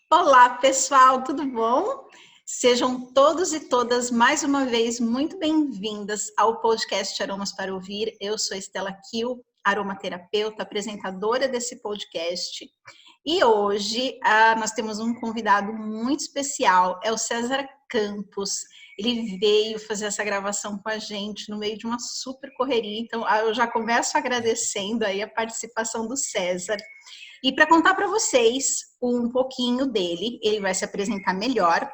Olá, pessoal, tudo bom? Sejam todos e todas mais uma vez muito bem-vindas ao podcast Aromas para Ouvir. Eu sou Estela Kiel, aromaterapeuta, apresentadora desse podcast. E hoje nós temos um convidado muito especial, é o César Campos. Ele veio fazer essa gravação com a gente no meio de uma super correria, então eu já começo agradecendo aí a participação do César. E para contar para vocês um pouquinho dele, ele vai se apresentar melhor.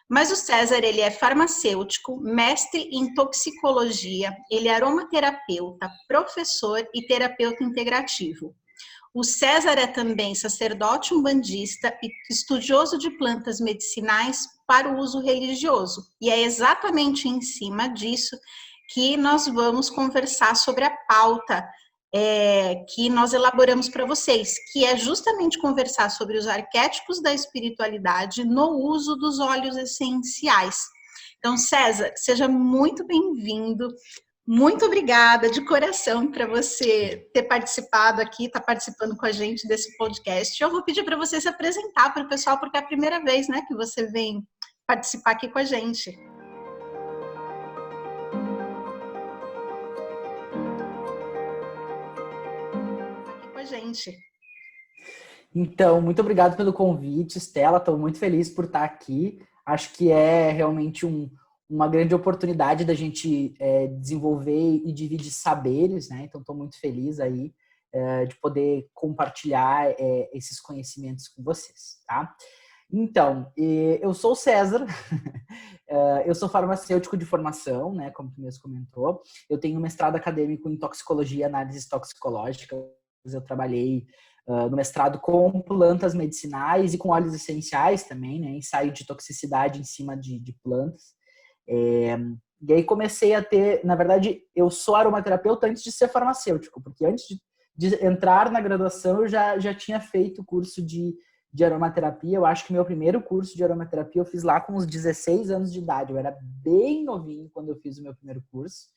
Mas o César, ele é farmacêutico, mestre em toxicologia, ele é aromaterapeuta, professor e terapeuta integrativo. O César é também sacerdote umbandista e estudioso de plantas medicinais para o uso religioso. E é exatamente em cima disso que nós vamos conversar sobre a pauta que nós elaboramos para vocês, que é justamente conversar sobre os arquétipos da espiritualidade no uso dos óleos essenciais. Então, César, seja muito bem-vindo. Muito obrigada de coração para você ter participado aqui, estar participando com a gente desse podcast. Eu vou pedir para você se apresentar para o pessoal, porque é a primeira vez, né, que você vem participar aqui com a gente. Aqui com a gente. Então, muito obrigado pelo convite, Estela. Estou muito feliz por estar aqui. Acho que é realmente uma grande oportunidade da gente desenvolver e dividir saberes, né? Então, estou muito feliz aí de poder compartilhar esses conhecimentos com vocês, tá? Então, eu sou o César, eu sou farmacêutico de formação, né? Como tu mesmo comentou. Eu tenho um mestrado acadêmico em toxicologia e análises toxicológicas. Eu trabalhei no mestrado com plantas medicinais e com óleos essenciais também, né? Ensaio de toxicidade em cima de plantas. E aí comecei a ter, na verdade, eu sou aromaterapeuta antes de ser farmacêutico, porque antes de entrar na graduação eu já tinha feito o curso de aromaterapia. Eu acho que meu primeiro curso de aromaterapia eu fiz lá com uns 16 anos de idade. Eu era bem novinho quando eu fiz o meu primeiro curso,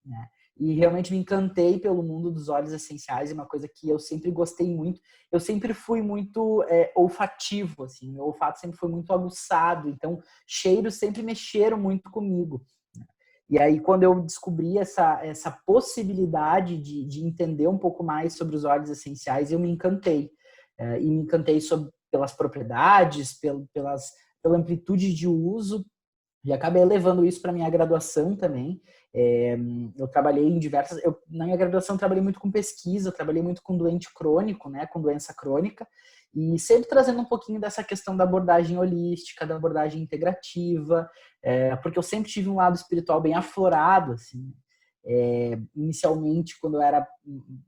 né? E realmente me encantei pelo mundo dos óleos essenciais, é uma coisa que eu sempre gostei muito. Eu sempre fui muito olfativo, assim, meu olfato sempre foi muito aguçado, então cheiros sempre mexeram muito comigo. E aí, quando eu descobri essa possibilidade de entender um pouco mais sobre os óleos essenciais, eu me encantei. E me encantei pelas propriedades, pela amplitude de uso, e acabei levando isso para minha graduação também. Eu trabalhei em na minha graduação eu trabalhei muito com pesquisa, eu trabalhei muito com doente crônico, né, com doença crônica, e sempre trazendo um pouquinho dessa questão da abordagem holística, da abordagem integrativa, porque eu sempre tive um lado espiritual bem aflorado, assim. Inicialmente, quando eu era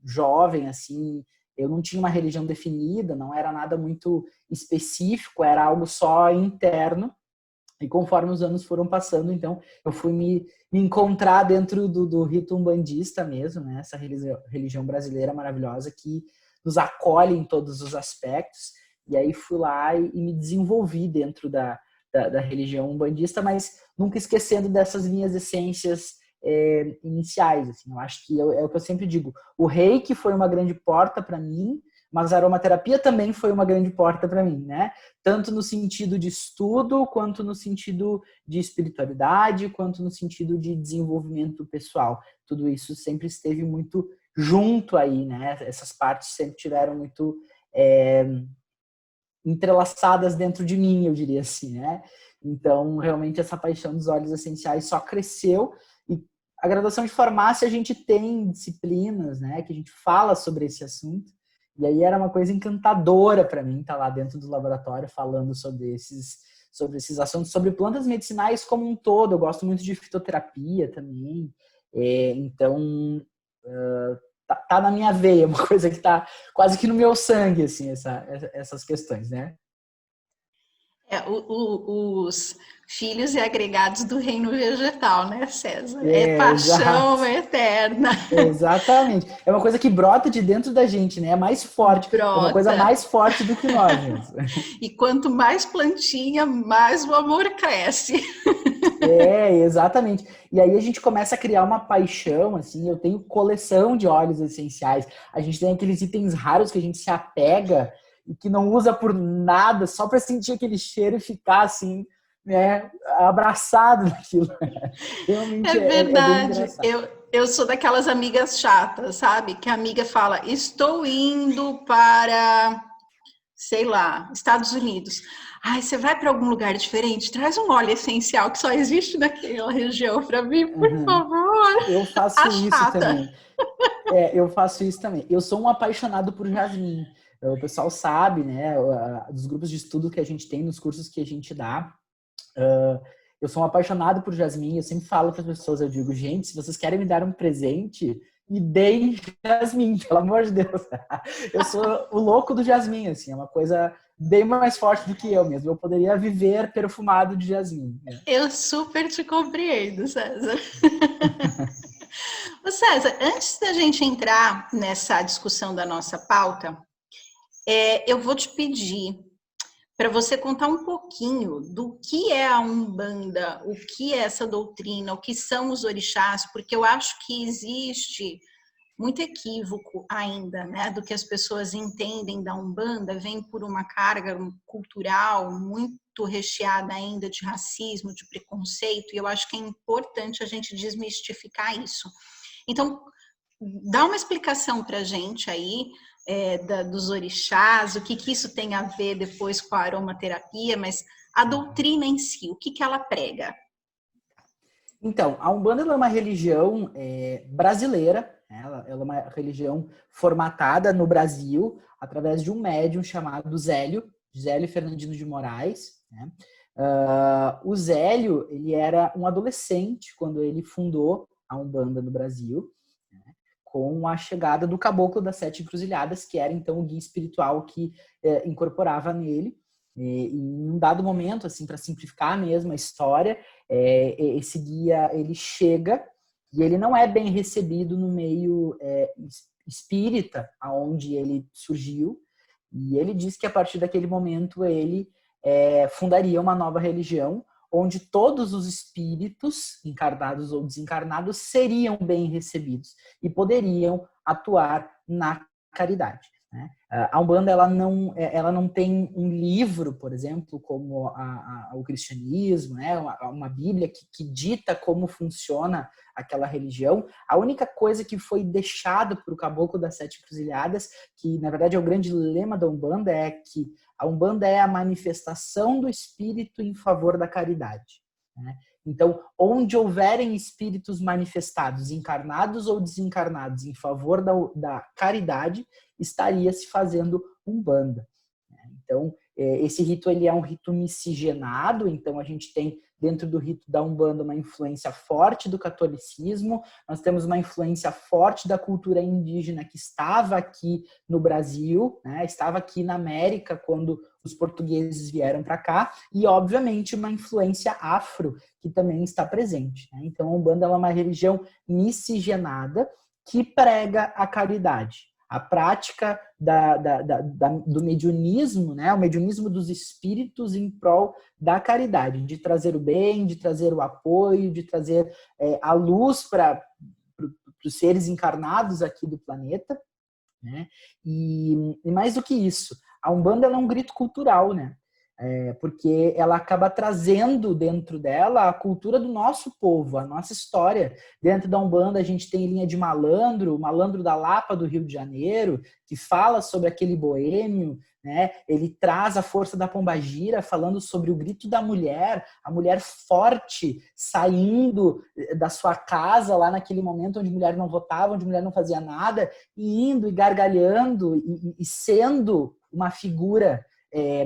jovem, assim, eu não tinha uma religião definida, não era nada muito específico, era algo só interno. E conforme os anos foram passando, então, eu fui me encontrar dentro do rito umbandista mesmo, né? Essa religião brasileira maravilhosa que nos acolhe em todos os aspectos. E aí fui lá e me desenvolvi dentro da religião umbandista, mas nunca esquecendo dessas minhas essências iniciais. Assim. Eu acho que é o que eu sempre digo. O reiki foi uma grande porta para mim, mas a aromaterapia também foi uma grande porta para mim, né? Tanto no sentido de estudo, quanto no sentido de espiritualidade, quanto no sentido de desenvolvimento pessoal. Tudo isso sempre esteve muito junto aí, né? Essas partes sempre tiveram muito entrelaçadas dentro de mim, eu diria assim, né? Então, realmente, essa paixão dos óleos essenciais só cresceu. E a graduação de farmácia, a gente tem disciplinas, né? Que a gente fala sobre esse assunto. E aí era uma coisa encantadora para mim estar lá dentro do laboratório falando sobre esses assuntos, sobre plantas medicinais como um todo. Eu gosto muito de fitoterapia também. Então, tá na minha veia, uma coisa que tá quase que no meu sangue, assim, essas questões, né? Os filhos e agregados do reino vegetal, né, César? É paixão Exato. eterna. Exatamente. É uma coisa que brota de dentro da gente, né? É mais forte. É uma coisa Brota. mais forte do que nós mesmos. E quanto mais plantinha, mais o amor cresce. Exatamente. E aí a gente começa a criar uma paixão, assim, eu tenho coleção de óleos essenciais. A gente tem aqueles itens raros que a gente se apega e que não usa por nada, só para sentir aquele cheiro e ficar assim, né, abraçado naquilo. Realmente É é bem verdade. engraçado. Eu sou daquelas amigas chatas, sabe? Que a amiga fala, estou indo para, sei lá, Estados Unidos. Ai, você vai para algum lugar diferente? Traz um óleo essencial que só existe naquela região para mim, por Uhum. favor. Eu A faço isso chata. também. Eu faço isso também. Eu sou um apaixonado por jasmim. O pessoal sabe, né, dos grupos de estudo que a gente tem, nos cursos que a gente dá. Eu sou um apaixonado por jasmim. Eu sempre falo para as pessoas, eu digo, gente, se vocês querem me dar um presente, me deem jasmim, pelo amor de Deus. Eu sou o louco do jasmim, assim, é uma coisa bem mais forte do que eu mesmo. Eu poderia viver perfumado de jasmim, né? Eu super te compreendo, César. Ô César, antes da gente entrar nessa discussão da nossa pauta, eu vou te pedir para você contar um pouquinho do que é a Umbanda, o que é essa doutrina, o que são os orixás, porque eu acho que existe muito equívoco ainda, né, do que as pessoas entendem da Umbanda, vem por uma carga cultural muito recheada ainda de racismo, de preconceito, e eu acho que é importante a gente desmistificar isso. Então, dá uma explicação para a gente aí dos orixás, o que isso tem a ver depois com a aromaterapia, mas a doutrina em si, o que ela prega? Então, a Umbanda ela é uma religião brasileira, né? Ela é uma religião formatada no Brasil através de um médium chamado Zélio Fernandino de Moraes, né? O Zélio, ele era um adolescente quando ele fundou a Umbanda no Brasil, né? Com a chegada do Caboclo das Sete Encruzilhadas, que era então o guia espiritual que incorporava nele. Em um dado momento, assim, para simplificar mesmo a história, esse guia ele chega e ele não é bem recebido no meio espírita, aonde ele surgiu, e ele diz que a partir daquele momento ele fundaria uma nova religião onde todos os espíritos, encarnados ou desencarnados, seriam bem recebidos e poderiam atuar na caridade, né? A Umbanda ela não tem um livro, por exemplo, como o cristianismo, né? Uma Bíblia que dita como funciona aquela religião. A única coisa que foi deixada para o Caboclo das Sete Encruzilhadas, que na verdade é o grande lema da Umbanda, é que a Umbanda é a manifestação do espírito em favor da caridade, né? Então, onde houverem espíritos manifestados, encarnados ou desencarnados, em favor da caridade, estaria se fazendo Umbanda. Então, esse rito ele é um rito miscigenado, então a gente tem dentro do rito da Umbanda uma influência forte do catolicismo, nós temos uma influência forte da cultura indígena que estava aqui no Brasil, né? Estava aqui na América quando os portugueses vieram para cá, e obviamente uma influência afro que também está presente, né? Então a Umbanda ela é uma religião miscigenada que prega a caridade. A prática do mediunismo, né? O mediunismo dos espíritos em prol da caridade, de trazer o bem, de trazer o apoio, de trazer a luz para os seres encarnados aqui do planeta, né? E mais do que isso, a Umbanda ela é um grito cultural, né? Porque ela acaba trazendo dentro dela a cultura do nosso povo, a nossa história. Dentro da Umbanda a gente tem linha de malandro, o malandro da Lapa do Rio de Janeiro, que fala sobre aquele boêmio, né? Ele traz a força da pombagira, falando sobre o grito da mulher, a mulher forte saindo da sua casa lá naquele momento onde mulher não votava, onde mulher não fazia nada, e indo e gargalhando e sendo uma figura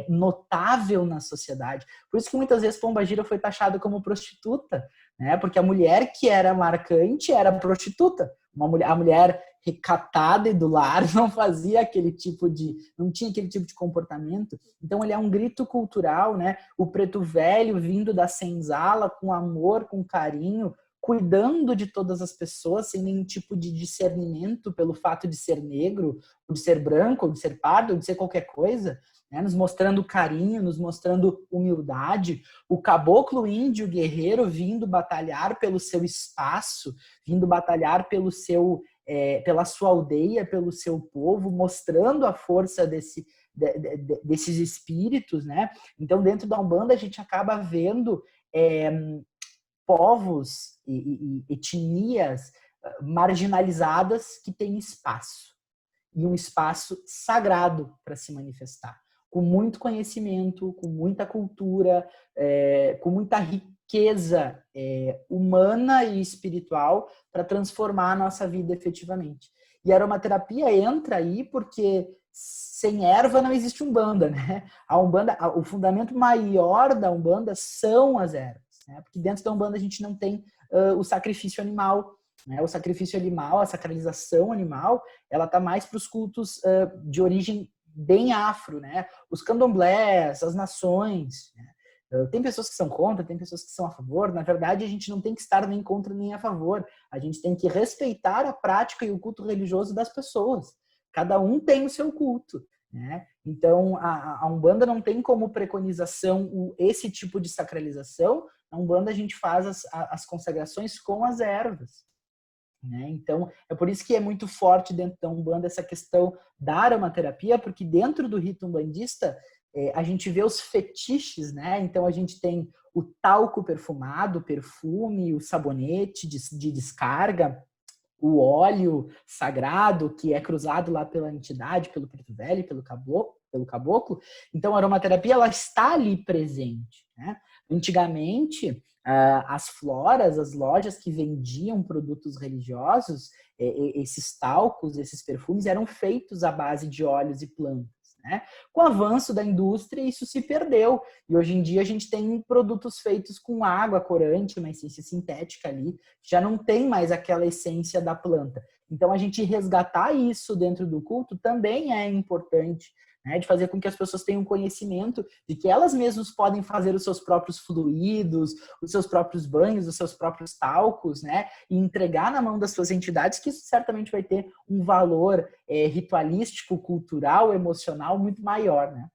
notável na sociedade. Por isso que muitas vezes pombagira foi taxada como prostituta, né? Porque a mulher que era marcante era prostituta. A mulher recatada e do lar não fazia não tinha aquele tipo de comportamento. Então ele é um grito cultural, né? O preto velho vindo da senzala com amor, com carinho, cuidando de todas as pessoas sem nenhum tipo de discernimento pelo fato de ser negro, ou de ser branco, ou de ser pardo, ou de ser qualquer coisa, né? Nos mostrando carinho, nos mostrando humildade. O caboclo índio guerreiro vindo batalhar pelo seu espaço, vindo batalhar pela sua aldeia, pelo seu povo, mostrando a força desses espíritos, né? Então, dentro da Umbanda, a gente acaba vendo povos e etnias marginalizadas que têm espaço. E um espaço sagrado para se manifestar. Com muito conhecimento, com muita cultura, com muita riqueza humana e espiritual para transformar a nossa vida efetivamente. E a aromaterapia entra aí porque sem erva não existe Umbanda, né? A Umbanda, o fundamento maior da Umbanda são as ervas, né? Porque dentro da Umbanda a gente não tem o sacrifício animal, né? O sacrifício animal, a sacralização animal, ela está mais para os cultos de origem bem afro, né? Os candomblés, as nações, né? Tem pessoas que são contra, tem pessoas que são a favor. Na verdade, a gente não tem que estar nem contra nem a favor. A gente tem que respeitar a prática e o culto religioso das pessoas. Cada um tem o seu culto, né? Então, a Umbanda não tem como preconização esse tipo de sacralização. Na Umbanda, a gente faz as consagrações com as ervas, né? Então, é por isso que é muito forte dentro da Umbanda essa questão da aromaterapia, porque dentro do rito umbandista, a gente vê os fetiches, né? Então, a gente tem o talco perfumado, o perfume, o sabonete de descarga, o óleo sagrado que é cruzado lá pela entidade, pelo preto velho, pelo caboclo. Então, a aromaterapia, ela está ali presente, né? Antigamente, as floras, as lojas que vendiam produtos religiosos, esses talcos, esses perfumes, eram feitos à base de óleos e plantas, né? Com o avanço da indústria, isso se perdeu. E hoje em dia a gente tem produtos feitos com água corante, uma essência sintética ali, que já não tem mais aquela essência da planta. Então, a gente resgatar isso dentro do culto também é importante, né? De fazer com que as pessoas tenham conhecimento de que elas mesmas podem fazer os seus próprios fluidos, os seus próprios banhos, os seus próprios talcos, né? E entregar na mão das suas entidades, que isso certamente vai ter um valor ritualístico, cultural, emocional muito maior, né?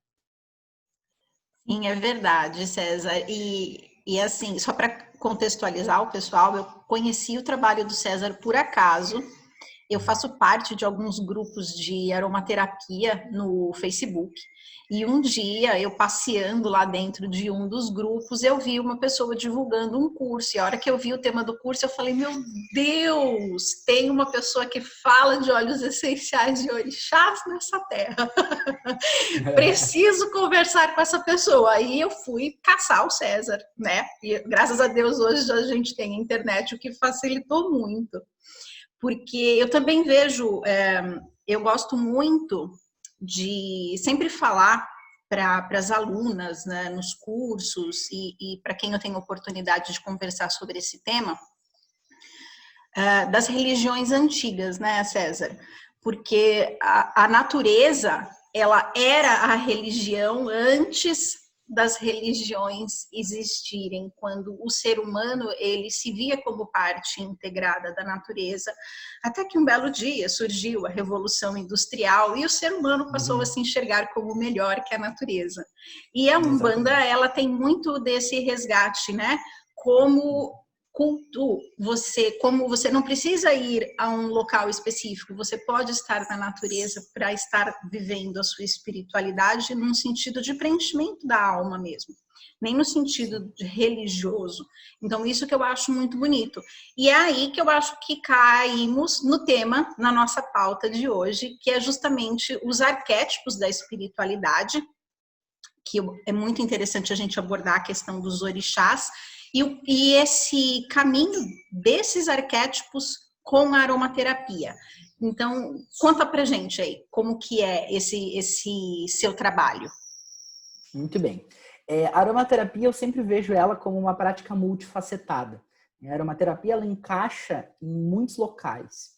Sim, é verdade, César. E assim, só para contextualizar o pessoal, eu conheci o trabalho do César por acaso. Eu faço parte de alguns grupos de aromaterapia no Facebook. E um dia, eu passeando lá dentro de um dos grupos, eu vi uma pessoa divulgando um curso. E a hora que eu vi o tema do curso, eu falei, meu Deus, tem uma pessoa que fala de óleos essenciais de orixás nessa terra. Preciso conversar com essa pessoa. Aí eu fui caçar o César, né? E graças a Deus hoje a gente tem a internet, o que facilitou muito. Porque eu também vejo, eu gosto muito de sempre falar para as alunas, né, nos cursos e para quem eu tenho oportunidade de conversar sobre esse tema, das religiões antigas, né, César? Porque a natureza, ela era a religião antes das religiões existirem, quando o ser humano ele se via como parte integrada da natureza, até que um belo dia surgiu a Revolução Industrial e o ser humano passou a se enxergar como melhor que a natureza. E a Umbanda, ela tem muito desse resgate, né? Como culto, como você não precisa ir a um local específico, você pode estar na natureza para estar vivendo a sua espiritualidade num sentido de preenchimento da alma mesmo, nem no sentido de religioso. Então, isso que eu acho muito bonito. E é aí que eu acho que caímos no tema, na nossa pauta de hoje, que é justamente os arquétipos da espiritualidade, que é muito interessante a gente abordar a questão dos orixás, e esse caminho desses arquétipos com a aromaterapia. Então, conta pra gente aí, como que é esse seu trabalho. Muito bem. A aromaterapia, eu sempre vejo ela como uma prática multifacetada. A aromaterapia, ela encaixa em muitos locais.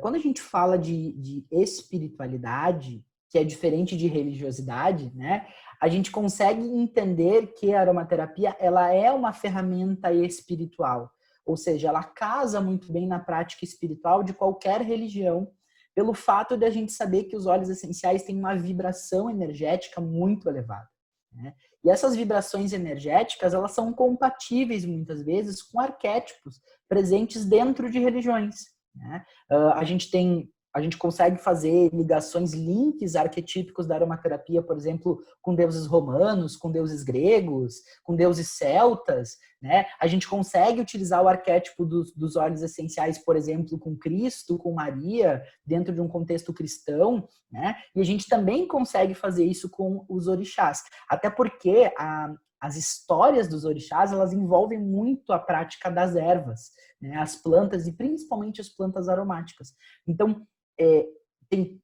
Quando a gente fala de espiritualidade, que é diferente de religiosidade, né? A gente consegue entender que a aromaterapia, ela é uma ferramenta espiritual. Ou seja, ela casa muito bem na prática espiritual de qualquer religião, pelo fato de a gente saber que os óleos essenciais têm uma vibração energética muito elevada, né? E essas vibrações energéticas, elas são compatíveis muitas vezes com arquétipos presentes dentro de religiões, né? A gente tem a gente consegue fazer ligações, links arquetípicos da aromaterapia, por exemplo, com deuses romanos, com deuses gregos, com deuses celtas, né? A gente consegue utilizar o arquétipo dos óleos essenciais, por exemplo, com Cristo, com Maria, dentro de um contexto cristão, né? E a gente também consegue fazer isso com os orixás. Até porque as histórias dos orixás, elas envolvem muito a prática das ervas, né? As plantas, e principalmente as plantas aromáticas. Então, tem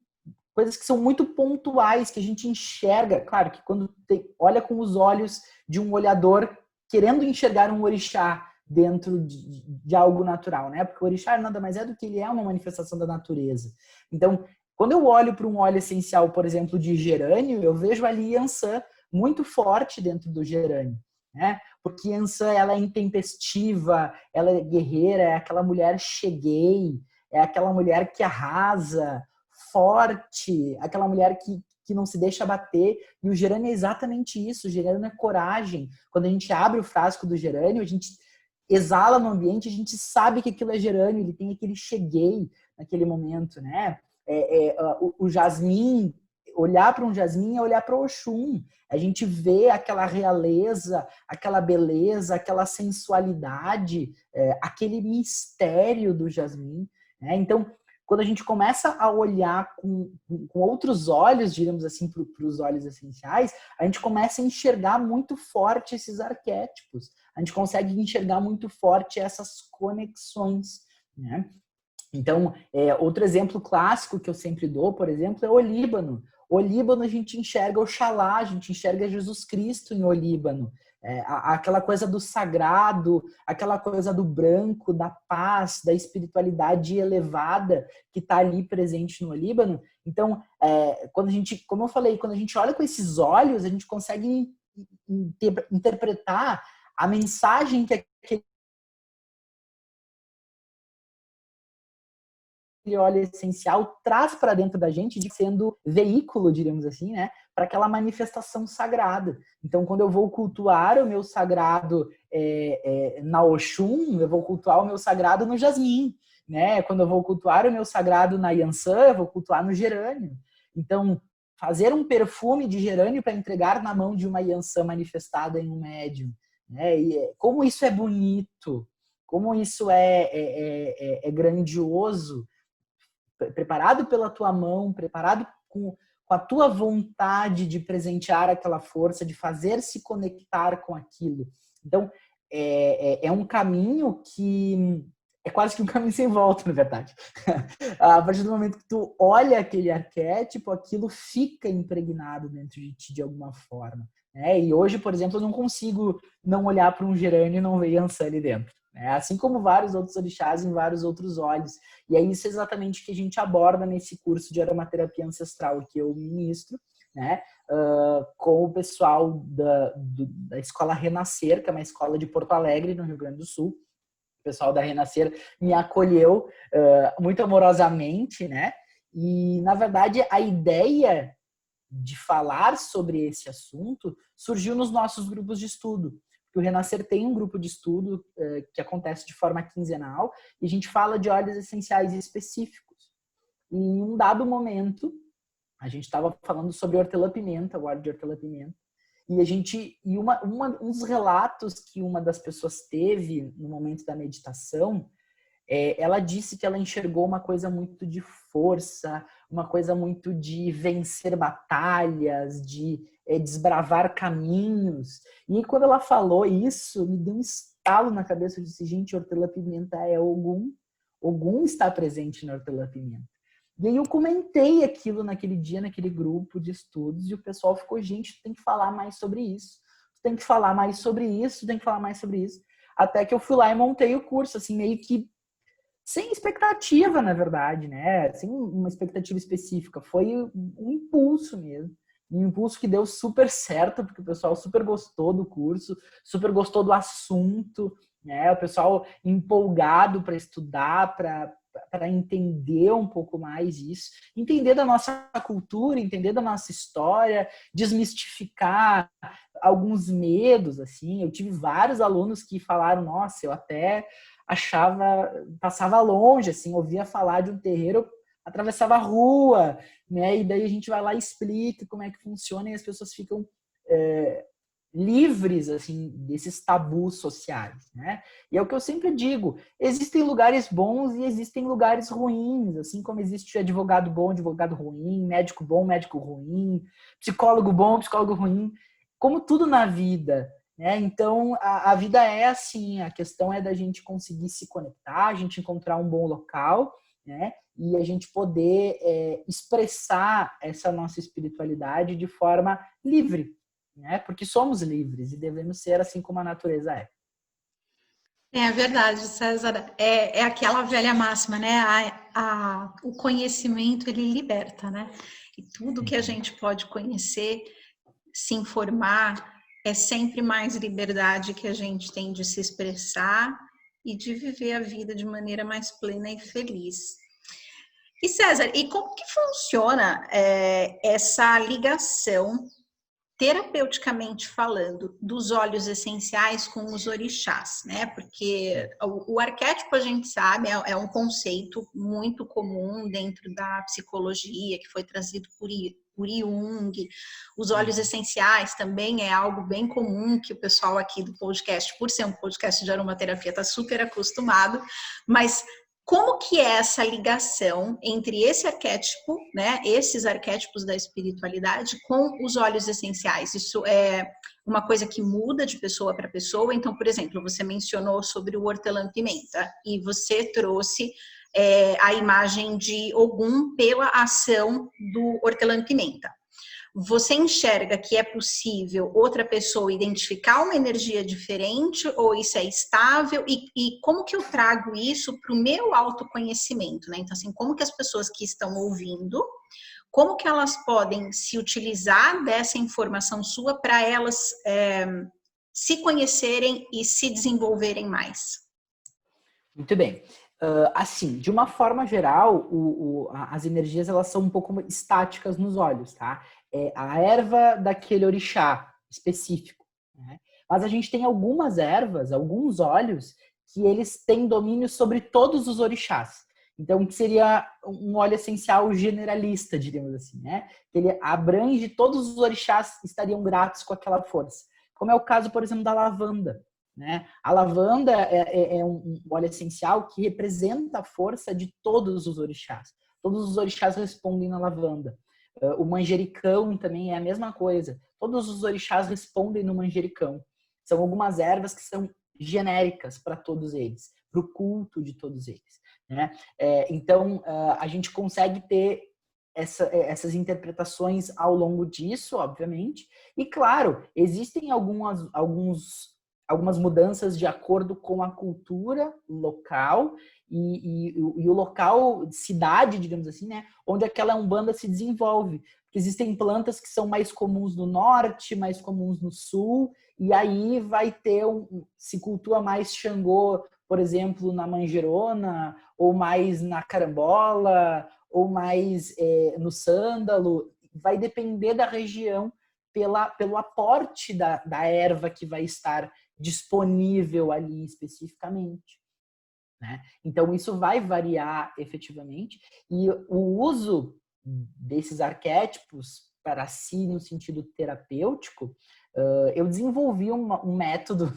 coisas que são muito pontuais, que a gente enxerga, claro que quando olha com os olhos de um olhador querendo enxergar um orixá dentro de algo natural, né? Porque o orixá nada mais é do que ele é uma manifestação da natureza. Então, quando eu olho para um óleo essencial, por exemplo, de gerânio, eu vejo ali Yansan muito forte dentro do gerânio, né? Porque Yansan, ela é intempestiva, ela é guerreira, é aquela mulher cheguei, é aquela mulher que arrasa, forte, aquela mulher que não se deixa bater. E o gerânio é exatamente isso. O gerânio é coragem. Quando a gente abre o frasco do gerânio, a gente exala no ambiente, a gente sabe que aquilo é gerânio, ele tem aquele cheguei naquele momento, né? O jasmim, olhar para um jasmim é olhar para o Oxum. A gente vê aquela realeza, aquela beleza, aquela sensualidade, aquele mistério do jasmim. Né? Então, quando a gente começa a olhar com outros olhos, digamos assim, para os olhos essenciais, a gente começa a enxergar muito forte esses arquétipos. A gente consegue enxergar muito forte essas conexões. Né? Então, outro exemplo clássico que eu sempre dou, por exemplo, é o Líbano. O Líbano, a gente enxerga Oxalá, a gente enxerga Jesus Cristo em O Líbano. Aquela coisa do sagrado, aquela coisa do branco, da paz, da espiritualidade elevada que está ali presente no Líbano. Então, quando a gente, como eu falei, quando a gente olha com esses olhos, a gente consegue interpretar a mensagem que aquele óleo essencial traz para dentro da gente, sendo veículo, diríamos assim, né, para aquela manifestação sagrada. Então, quando eu vou cultuar o meu sagrado na Oxum, eu vou cultuar o meu sagrado no jasmim, né? Quando eu vou cultuar o meu sagrado na Yansan, eu vou cultuar no gerânio. Então, fazer um perfume de gerânio para entregar na mão de uma Yansan manifestada em um médium, né? E como isso é bonito, como isso é grandioso, preparado pela tua mão, preparado com a tua vontade de presentear aquela força, de fazer se conectar com aquilo. Então, é um caminho que é quase que um caminho sem volta, na verdade. A partir do momento que tu olha aquele arquétipo, aquilo fica impregnado dentro de ti de alguma forma. Né? E hoje, por exemplo, eu não consigo não olhar para um gerânio e não ver Yansan ali dentro. Assim como vários outros orixás em vários outros olhos. E é isso exatamente que a gente aborda nesse curso de aromaterapia ancestral que eu ministro, né? Com o pessoal da Escola Renascer, que é uma escola de Porto Alegre, no Rio Grande do Sul. O pessoal da Renascer me acolheu muito amorosamente, né? E, na verdade, a ideia de falar sobre esse assunto surgiu nos nossos grupos de estudo. Porque o Renascer tem um grupo de estudo que acontece de forma quinzenal e a gente fala de óleos essenciais específicos. E em um dado momento, a gente estava falando sobre hortelã-pimenta, o óleo de hortelã-pimenta, e um dos relatos que uma das pessoas teve no momento da meditação, ela disse que ela enxergou uma coisa muito de força, uma coisa muito de vencer batalhas, de desbravar caminhos. E quando ela falou isso, me deu um estalo na cabeça. Eu disse, gente, hortelã-pimenta é Ogum. Ogum está presente na hortelã-pimenta. E aí eu comentei aquilo naquele dia, naquele grupo de estudos, e o pessoal ficou, gente, tu tem que falar mais sobre isso. Tu tem que falar mais sobre isso, tu tem que falar mais sobre isso. Até que eu fui lá e montei o curso, assim, meio que sem expectativa, na verdade, né? Sem uma expectativa específica. Foi um impulso mesmo. Um impulso que deu super certo, porque o pessoal super gostou do curso, super gostou do assunto, né? O pessoal empolgado para estudar, para entender um pouco mais isso, entender da nossa cultura, entender da nossa história, desmistificar alguns medos, assim. Eu tive vários alunos que falaram, nossa, eu até achava, passava longe, assim, ouvia falar de um terreiro, atravessava a rua, né? E daí a gente vai lá e explica como é que funciona e as pessoas ficam livres, assim, desses tabus sociais, né? E é o que eu sempre digo, existem lugares bons e existem lugares ruins, assim como existe advogado bom, advogado ruim, médico bom, médico ruim, psicólogo bom, psicólogo ruim, como tudo na vida, né? Então, a vida é assim, a questão é da gente conseguir se conectar, a gente encontrar um bom local, né? E a gente poder expressar essa nossa espiritualidade de forma livre, né? Porque somos livres e devemos ser assim como a natureza é. É verdade, César. É aquela velha máxima, né? O conhecimento, ele liberta, né? E tudo que a gente pode conhecer, se informar, é sempre mais liberdade que a gente tem de se expressar e de viver a vida de maneira mais plena e feliz. E César, e como que funciona essa ligação, terapeuticamente falando, dos óleos essenciais com os orixás, né? Porque o arquétipo, a gente sabe, é um conceito muito comum dentro da psicologia, que foi trazido por Jung. Os óleos essenciais também é algo bem comum que o pessoal aqui do podcast, por ser um podcast de aromaterapia, está super acostumado, mas como que é essa ligação entre esse arquétipo, né, esses arquétipos da espiritualidade com os óleos essenciais? Isso é uma coisa que muda de pessoa para pessoa? Então, por exemplo, você mencionou sobre o hortelã-pimenta e você trouxe a imagem de Ogum pela ação do hortelã-pimenta. Você enxerga que é possível outra pessoa identificar uma energia diferente ou isso é estável? E como que eu trago isso para o meu autoconhecimento, né? Então, assim, como que as pessoas que estão ouvindo, como que elas podem se utilizar dessa informação sua para elas se conhecerem e se desenvolverem mais? Muito bem. Assim, de uma forma geral, as energias elas são um pouco estáticas nos olhos, tá? É a erva daquele orixá específico, né? Mas a gente tem algumas ervas, alguns óleos, que eles têm domínio sobre todos os orixás. Então, que seria um óleo essencial generalista, diríamos assim, né? Ele abrange todos os orixás, estariam gratos com aquela força. Como é o caso, por exemplo, da lavanda, né? A lavanda é um óleo essencial que representa a força de todos os orixás. Todos os orixás respondem na lavanda. O manjericão também é a mesma coisa. Todos os orixás respondem no manjericão. São algumas ervas que são genéricas para todos eles, para o culto de todos eles, né? Então, a gente consegue ter essas interpretações ao longo disso, obviamente. E, claro, existem algumas mudanças de acordo com a cultura local e o local, cidade, digamos assim, né, onde aquela umbanda se desenvolve. Porque existem plantas que são mais comuns no norte, mais comuns no sul, e aí vai ter se cultua mais Xangô, por exemplo, na manjerona, ou mais na carambola, ou mais no sândalo. Vai depender da região pelo aporte da erva que vai estar disponível ali especificamente, né? Então, isso vai variar efetivamente. E o uso desses arquétipos para si, no sentido terapêutico, eu desenvolvi um método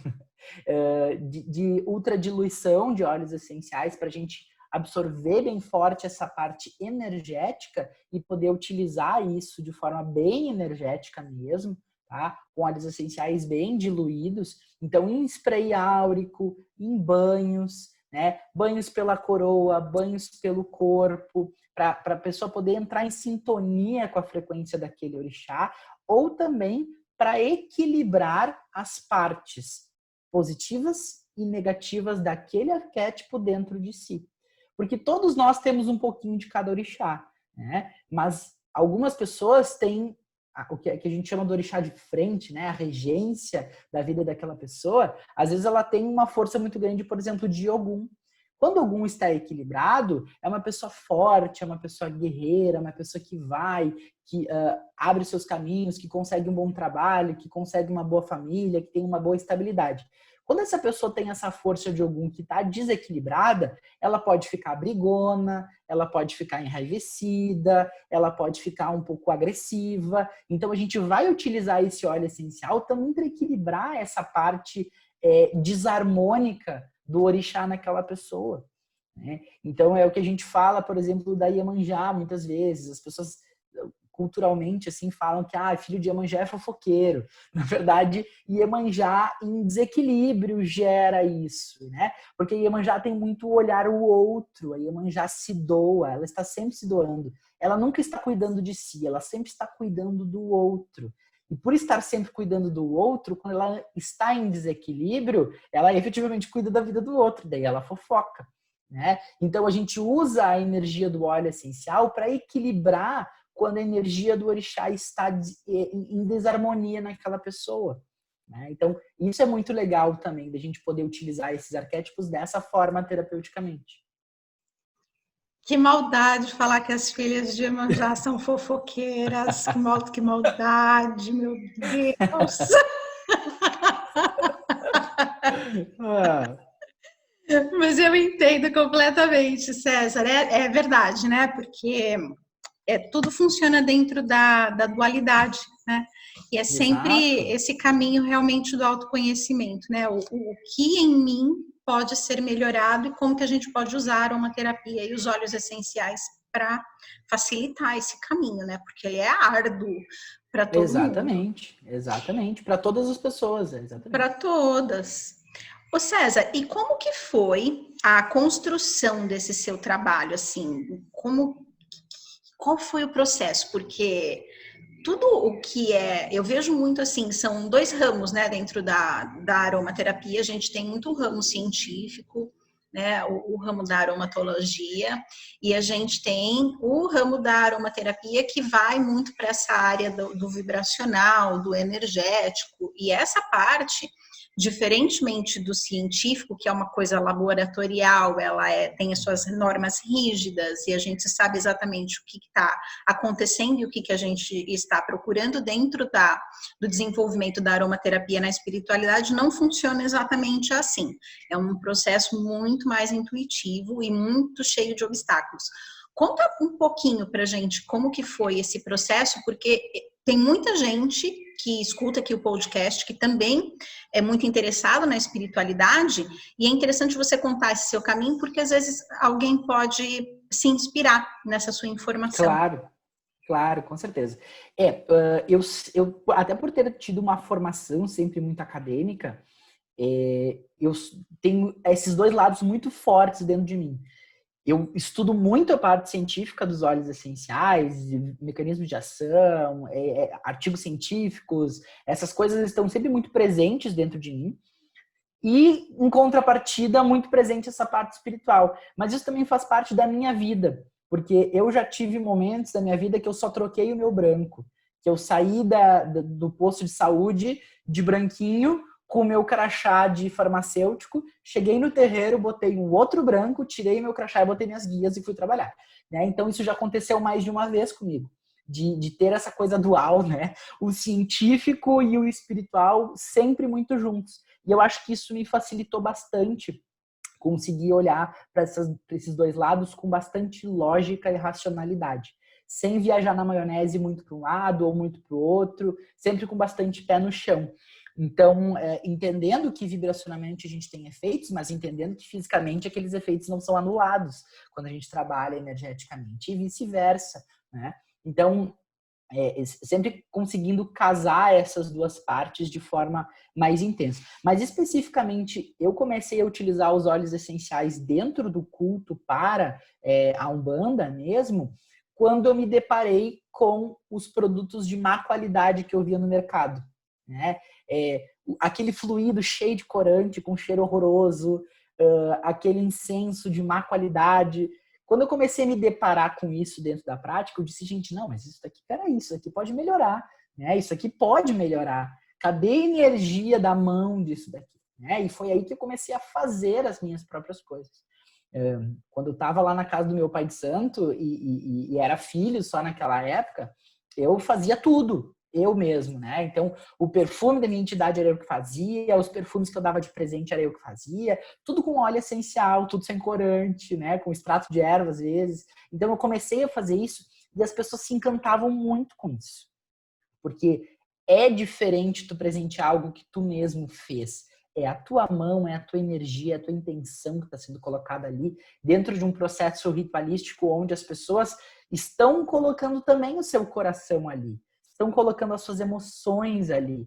de ultradiluição de óleos essenciais para a gente absorver bem forte essa parte energética e poder utilizar isso de forma bem energética mesmo, tá? Com óleos essenciais bem diluídos. Então, em spray áurico, em banhos, né? Banhos pela coroa, banhos pelo corpo, para a pessoa poder entrar em sintonia com a frequência daquele orixá, ou também para equilibrar as partes positivas e negativas daquele arquétipo dentro de si. Porque todos nós temos um pouquinho de cada orixá, né? Mas algumas pessoas têm o que a gente chama de orixá de frente, né? A regência da vida daquela pessoa. Às vezes ela tem uma força muito grande, por exemplo, de Ogum. Quando algum está equilibrado, é uma pessoa forte, é uma pessoa guerreira, é uma pessoa que vai, que abre seus caminhos, que consegue um bom trabalho, que consegue uma boa família, que tem uma boa estabilidade. Quando essa pessoa tem essa força de Ogum que está desequilibrada, ela pode ficar brigona, ela pode ficar enraivecida, ela pode ficar um pouco agressiva. Então a gente vai utilizar esse óleo essencial também para equilibrar essa parte desarmônica do orixá naquela pessoa, né? Então é o que a gente fala, por exemplo, da Iemanjá, muitas vezes. As pessoas culturalmente assim falam que filho de Iemanjá é fofoqueiro. Na verdade, Iemanjá em desequilíbrio gera isso, né? Porque Iemanjá tem muito olhar o outro, a Iemanjá se doa, ela está sempre se doando. Ela nunca está cuidando de si, ela sempre está cuidando do outro. E por estar sempre cuidando do outro, quando ela está em desequilíbrio, ela efetivamente cuida da vida do outro, daí ela fofoca, né? Então a gente usa a energia do óleo essencial para equilibrar quando a energia do orixá está em desarmonia naquela pessoa, né? Então isso é muito legal também, da gente poder utilizar esses arquétipos dessa forma terapeuticamente. Que maldade falar que as filhas de Iemanjá são fofoqueiras. Que maldade, meu Deus. Mas eu entendo completamente, César. É verdade, né? Porque tudo funciona dentro da dualidade, né? E é sempre Exato. esse caminho realmente do autoconhecimento, né? O que em mim pode ser melhorado e como que a gente pode usar a aromaterapia e os óleos essenciais para facilitar esse caminho, né? Porque ele é árduo para todo mundo. Exatamente. Para todas as pessoas, exatamente. Para todas. Ô César, e como que foi a construção desse seu trabalho, assim? Qual foi o processo? Porque tudo o que eu vejo muito assim, são dois ramos, né, dentro da aromaterapia. A gente tem muito ramo científico, né, o ramo da aromatologia, e a gente tem o ramo da aromaterapia que vai muito para essa área do vibracional, do energético, e essa parte, diferentemente do científico, que é uma coisa laboratorial, ela tem as suas normas rígidas e a gente sabe exatamente o que está acontecendo e o que a gente está procurando dentro do desenvolvimento da aromaterapia na espiritualidade, não funciona exatamente assim. É um processo muito mais intuitivo e muito cheio de obstáculos. Conta um pouquinho pra gente como que foi esse processo, porque tem muita gente que escuta aqui o podcast que também é muito interessado na espiritualidade, e é interessante você contar esse seu caminho, porque às vezes alguém pode se inspirar nessa sua informação. Claro, com certeza. Eu até por ter tido uma formação sempre muito acadêmica, eu tenho esses dois lados muito fortes dentro de mim. Eu estudo muito a parte científica dos óleos essenciais, mecanismos de ação, artigos científicos, essas coisas estão sempre muito presentes dentro de mim. E, em contrapartida, muito presente essa parte espiritual. Mas isso também faz parte da minha vida, porque eu já tive momentos da minha vida que eu só troquei o meu branco, que eu saí do posto de saúde de branquinho com o meu crachá de farmacêutico, cheguei no terreiro, botei um outro branco, tirei meu crachá e botei minhas guias e fui trabalhar, né? Então isso já aconteceu mais de uma vez comigo, de ter essa coisa dual, né? O científico e o espiritual sempre muito juntos. E eu acho que isso me facilitou bastante conseguir olhar para esses dois lados com bastante lógica e racionalidade, sem viajar na maionese muito para um lado ou muito para o outro, sempre com bastante pé no chão. Então, entendendo que vibracionalmente a gente tem efeitos, mas entendendo que fisicamente aqueles efeitos não são anulados quando a gente trabalha energeticamente e vice-versa, né? Então, sempre conseguindo casar essas duas partes de forma mais intensa. Mas especificamente, eu comecei a utilizar os óleos essenciais dentro do culto para a Umbanda mesmo, quando eu me deparei com os produtos de má qualidade que eu via no mercado, né? Aquele fluido cheio de corante, com cheiro horroroso, aquele incenso de má qualidade. Quando eu comecei a me deparar com isso dentro da prática, eu disse, gente, não, mas isso aqui, peraí, isso aqui pode melhorar, né? Isso aqui pode melhorar. Cadê a energia da mão disso daqui? Né? E foi aí que eu comecei a fazer as minhas próprias coisas. Quando eu estava lá na casa do meu pai de santo e era filho só naquela época, eu fazia tudo, eu mesmo, né? Então, o perfume da minha entidade era eu que fazia, os perfumes que eu dava de presente era eu que fazia, tudo com óleo essencial, tudo sem corante, né? Com extrato de erva, às vezes. Então, eu comecei a fazer isso e as pessoas se encantavam muito com isso. Porque é diferente tu presentear algo que tu mesmo fez. É a tua mão, é a tua energia, é a tua intenção que está sendo colocada ali dentro de um processo ritualístico onde as pessoas estão colocando também o seu coração ali, estão colocando as suas emoções ali.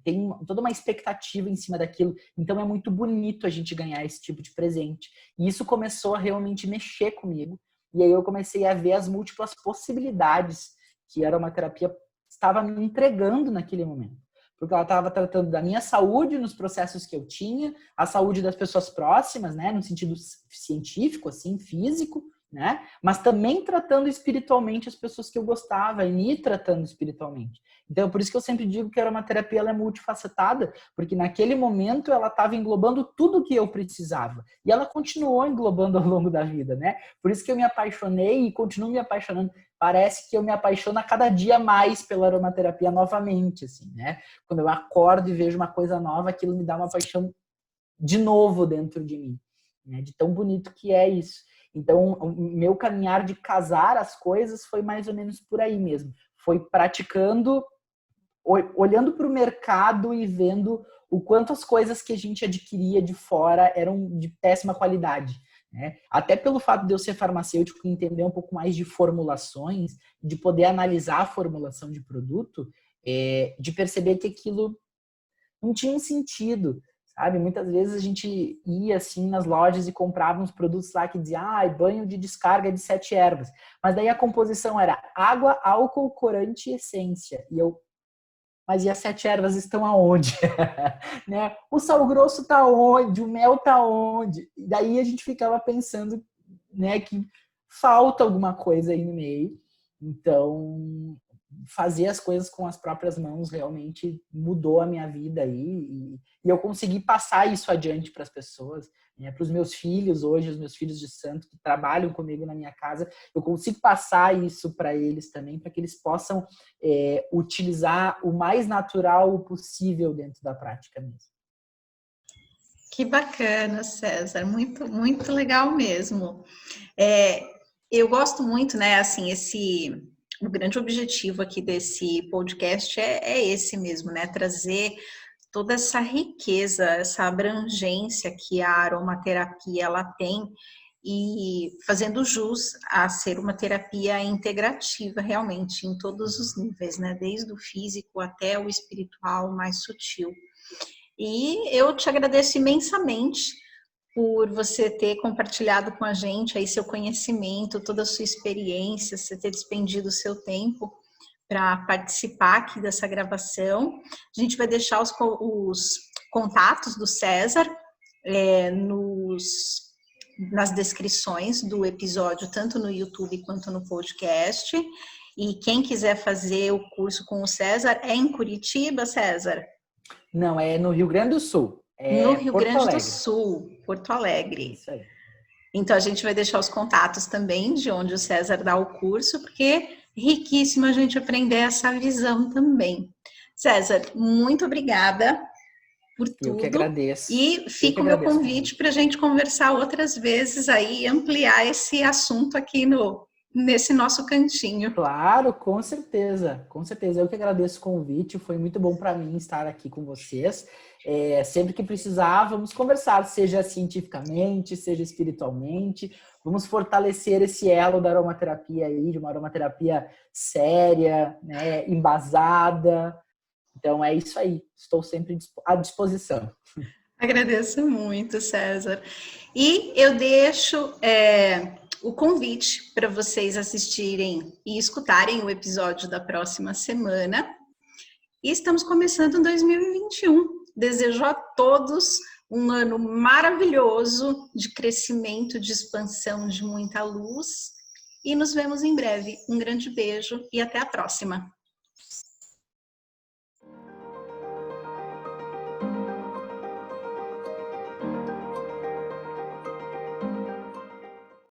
Tem toda uma expectativa em cima daquilo. Então é muito bonito a gente ganhar esse tipo de presente. E isso começou a realmente mexer comigo. E aí eu comecei a ver as múltiplas possibilidades que a aromaterapia estava me entregando naquele momento. Porque ela estava tratando da minha saúde nos processos que eu tinha, a saúde das pessoas próximas, né, no sentido científico, assim, físico, né, mas também tratando espiritualmente as pessoas que eu gostava e me tratando espiritualmente. Então, por isso que eu sempre digo que a aromaterapia ela é multifacetada, porque naquele momento ela estava englobando tudo que eu precisava. E ela continuou englobando ao longo da vida, né? Por isso que eu me apaixonei e continuo me apaixonando. Parece que eu me apaixono a cada dia mais pela aromaterapia novamente, assim, né? Quando eu acordo e vejo uma coisa nova, aquilo me dá uma paixão de novo dentro de mim, né? De tão bonito que é isso. Então, o meu caminhar de casar as coisas foi mais ou menos por aí mesmo. Foi praticando, olhando para o mercado e vendo o quanto as coisas que a gente adquiria de fora eram de péssima qualidade. Né? Até pelo fato de eu ser farmacêutico e entender um pouco mais de formulações, de poder analisar a formulação de produto, de perceber que aquilo não tinha um sentido, sabe? Muitas vezes a gente ia assim nas lojas e comprava uns produtos lá que dizia banho de descarga de 7 ervas. Mas daí a composição era água, álcool, corante e essência. Mas e as 7 ervas estão aonde? Né? O sal grosso está onde? O mel está onde? E daí a gente ficava pensando, né, que falta alguma coisa aí no meio. Então, fazer as coisas com as próprias mãos realmente mudou a minha vida aí. E eu consegui passar isso adiante para as pessoas, né? Para os meus filhos hoje, os meus filhos de santo que trabalham comigo na minha casa, eu consigo passar isso para eles também, para que eles possam utilizar o mais natural possível dentro da prática mesmo. Que bacana, César, muito, muito legal mesmo. Eu gosto muito, né, assim, o grande objetivo aqui desse podcast é esse mesmo, né, trazer toda essa riqueza, essa abrangência que a aromaterapia ela tem e fazendo jus a ser uma terapia integrativa realmente em todos os níveis, né, desde o físico até o espiritual mais sutil. E eu te agradeço imensamente por você ter compartilhado com a gente aí seu conhecimento, toda a sua experiência, você ter despendido o seu tempo para participar aqui dessa gravação. A gente vai deixar os contatos do César nas descrições do episódio, tanto no YouTube quanto no podcast. E quem quiser fazer o curso com o César, é em Curitiba, César? Não, é no Rio Grande do Sul. No Rio Porto Grande Alegre. do Sul, Porto Alegre. Isso aí. Então, a gente vai deixar os contatos também de onde o César dá o curso, porque é riquíssimo a gente aprender essa visão também. César, muito obrigada por tudo. Eu que agradeço. E fica o meu convite para a gente conversar outras vezes aí e ampliar esse assunto aqui nesse nosso cantinho. Claro, com certeza, com certeza. Eu que agradeço o convite, foi muito bom para mim estar aqui com vocês. Sempre que precisar, vamos conversar, seja cientificamente, seja espiritualmente. Vamos fortalecer esse elo da aromaterapia aí, de uma aromaterapia séria, né, embasada. Então é isso aí, estou sempre à disposição. Agradeço muito, César. E eu deixo o convite para vocês assistirem e escutarem o episódio da próxima semana. E estamos começando em 2021. Desejo a todos um ano maravilhoso de crescimento, de expansão, de muita luz. E nos vemos em breve. Um grande beijo e até a próxima.